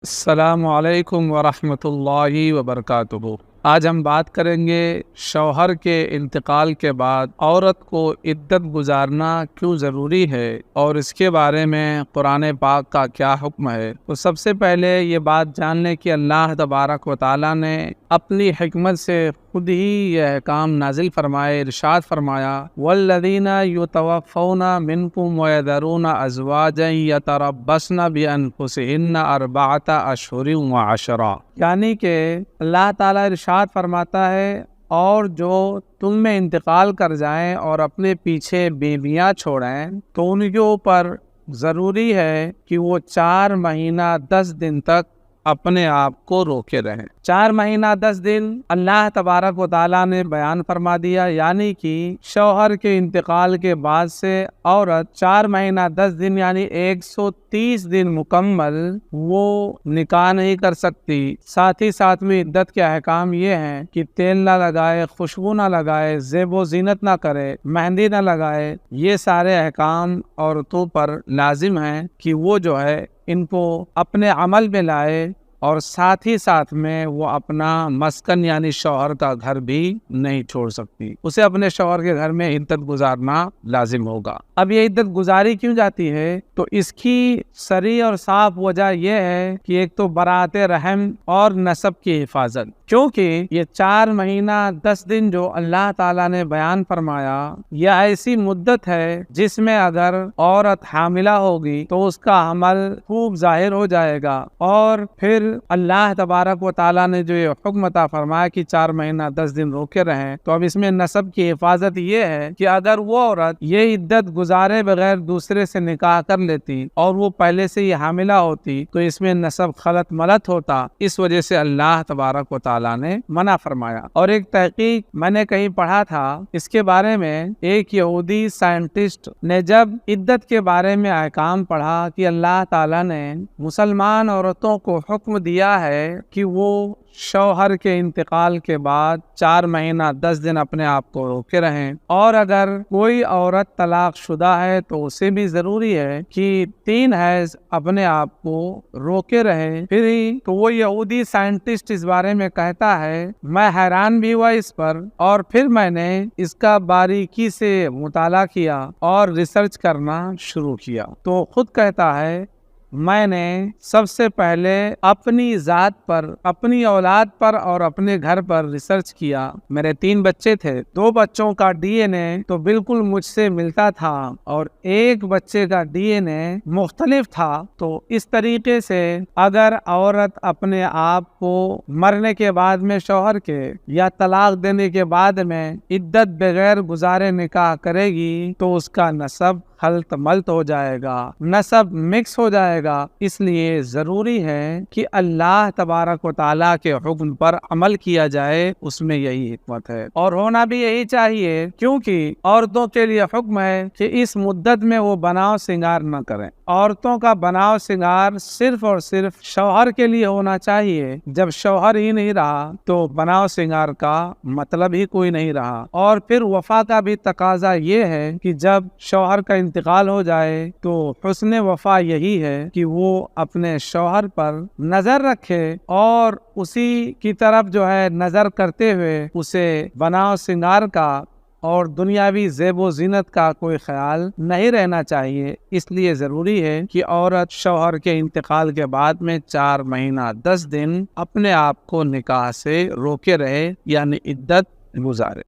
السلام علیکم ورحمۃ اللہ وبرکاتہ۔ آج ہم بات کریں گے شوہر کے انتقال کے بعد عورت کو عدت گزارنا کیوں ضروری ہے اور اس کے بارے میں قرآن پاک کا کیا حکم ہے۔ تو سب سے پہلے یہ بات جان لیں کہ اللہ تبارک و تعالیٰ نے اپنی حکمت سے خود ہی یہ احکام نازل فرمائے، ارشاد فرمایا والذین یتوفون منکم ویذرون ازواجا یتربصن بانفسہن اربعۃ اشہر وعشرا، یعنی کہ اللہ تعالیٰ ارشاد فرماتا ہے اور جو تم میں انتقال کر جائیں اور اپنے پیچھے بیویاں چھوڑیں تو ان کے اوپر ضروری ہے کہ وہ 4 مہینہ 10 دن تک اپنے آپ کو روکے رہیں۔ 4 مہینہ 10 دن اللہ تبارک و تعالیٰ نے بیان فرما دیا، یعنی کہ شوہر کے انتقال کے بعد سے عورت 4 مہینہ 10 دن یعنی 130 دن مکمل وہ نکاح نہیں کر سکتی۔ ساتھ ہی ساتھ میں عدت کے احکام یہ ہیں کہ تیل نہ لگائے، خوشبو نہ لگائے، زیب و زینت نہ کرے، مہندی نہ لگائے۔ یہ سارے احکام عورتوں پر لازم ہیں کہ وہ جو ہے ان کو اپنے عمل میں لائے، اور ساتھ ہی ساتھ میں وہ اپنا مسکن یعنی شوہر کا گھر بھی نہیں چھوڑ سکتی، اسے اپنے شوہر کے گھر میں عدت گزارنا لازم ہوگا۔ اب یہ عدت گزاری کیوں جاتی ہے تو اس کی صریح اور صاف وجہ یہ ہے کہ ایک تو برات رحم اور نسب کی حفاظت، کیونکہ یہ 4 مہینہ 10 دن جو اللہ تعالیٰ نے بیان فرمایا یہ ایسی مدت ہے جس میں اگر عورت حاملہ ہوگی تو اس کا حمل خوب ظاہر ہو جائے گا، اور پھر اللہ تبارک و تعالیٰ نے جو یہ حکم عطا فرمایا کہ 4 مہینہ 10 دن روکے رہیں، تو اب اس میں نسب کی حفاظت یہ ہے کہ اگر وہ عورت یہ عدت گزارے بغیر دوسرے سے نکاح کر لیتی اور وہ پہلے سے ہی حاملہ ہوتی تو اس میں نسب خلط ملط ہوتا، اس وجہ سے اللہ تبارک و تعالیٰ نے منع فرمایا۔ اور ایک تحقیق میں نے کہیں پڑھا تھا اس کے بارے میں، ایک یہودی سائنٹسٹ نے جب عدت کے بارے میں احکام پڑھا کہ اللہ تعالیٰ نے مسلمان عورتوں کو حکم دیا ہے کہ وہ شوہر کے انتقال کے بعد 4 مہینہ 10 دن اپنے آپ کو روکے رہیں، اور اگر کوئی عورت طلاق شدہ ہے تو اسے بھی ضروری ہے کہ 3 حیض اپنے آپ کو روکے رہے، پھر ہی تو وہ یہودی سائنٹسٹ اس بارے میں کہتا ہے میں حیران بھی ہوا اس پر، اور پھر میں نے اس کا باریکی سے مطالعہ کیا اور ریسرچ کرنا شروع کیا، تو خود کہتا ہے میں نے سب سے پہلے اپنی ذات پر، اپنی اولاد پر اور اپنے گھر پر ریسرچ کیا۔ میرے 3 بچے تھے، 2 بچوں کا ڈی این اے تو بالکل مجھ سے ملتا تھا اور ایک بچے کا ڈی این اے مختلف تھا، تو اس طریقے سے اگر عورت اپنے آپ کو مرنے کے بعد میں شوہر کے یا طلاق دینے کے بعد میں عدت بغیر گزارے نکاح کرے گی تو اس کا نسب خلط ملط ہو جائے گا، نسب مکس ہو جائے گا۔ اس لیے ضروری ہے کہ اللہ تبارک و تعالیٰ کے حکم پر عمل کیا جائے، اس میں یہی حکمت ہے اور ہونا بھی یہی چاہیے، کیونکہ عورتوں کے لیے حکم ہے کہ اس مدت میں وہ بناؤ سنگار نہ کریں۔ عورتوں کا بناؤ سنگار صرف اور صرف شوہر کے لیے ہونا چاہیے، جب شوہر ہی نہیں رہا تو بناؤ سنگار کا مطلب ہی کوئی نہیں رہا۔ اور پھر وفا کا بھی تقاضا یہ ہے کہ جب شوہر کا انتقال ہو جائے تو حسن وفا یہی ہے کہ وہ اپنے شوہر پر نظر رکھے اور اسی کی طرف جو ہے نظر کرتے ہوئے اسے بناؤ سنگار کا اور دنیاوی زیب و زینت کا کوئی خیال نہیں رہنا چاہیے۔ اس لیے ضروری ہے کہ عورت شوہر کے انتقال کے بعد میں 4 مہینہ 10 دن اپنے آپ کو نکاح سے روکے رہے، یعنی عدت گزارے۔